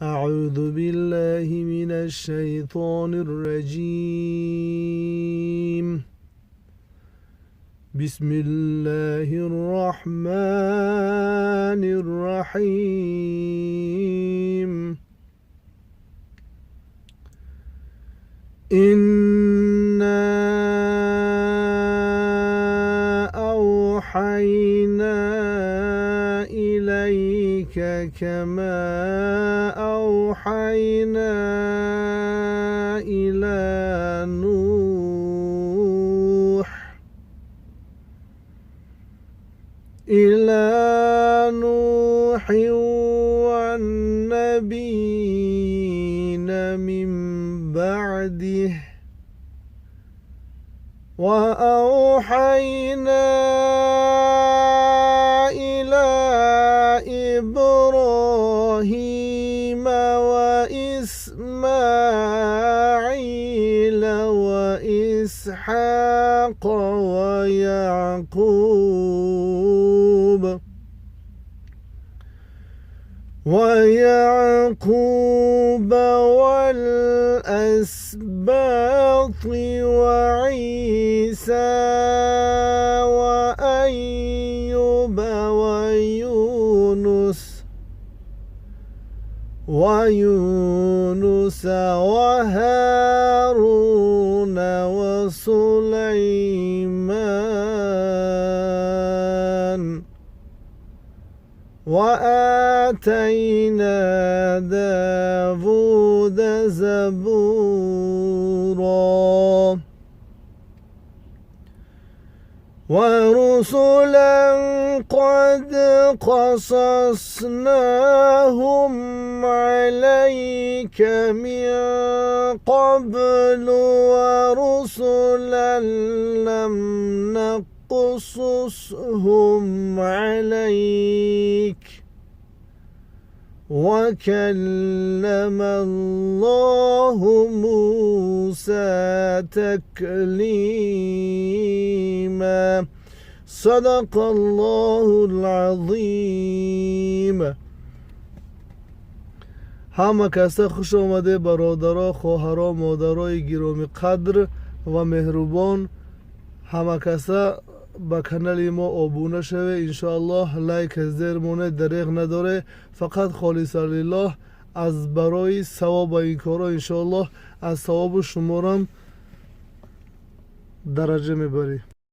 أعوذ بالله من الشيطان الرجيم. بسم الله الرحمن الرحيم. إنا أوحينا إليك كما أوحينا إلى نوح والنبيين من بعده وأوحينا إلى إبراهيم وإسماعيل وإسحاق ويعقوب والأسباط وعيسى وأيوب ويونس وهارون وسليمان وآتينا داود زبورا ورسلا قد قصصناهم عليك من قبل ورسلا لم نقصصهم عليك وكلم الله موسى تكليما. صدق الله العظیم. همه کسا خوش آمده برادرها، خواهرها، مادرای گرامی قدر و مهربان. همه کسا با کانال ما آبونه شوه. انشاءالله لایک زیر مونه دریغ نداره، فقط خالص لله از برای ثواب این کارا. انشاءالله از ثواب شما هم درجه میبری.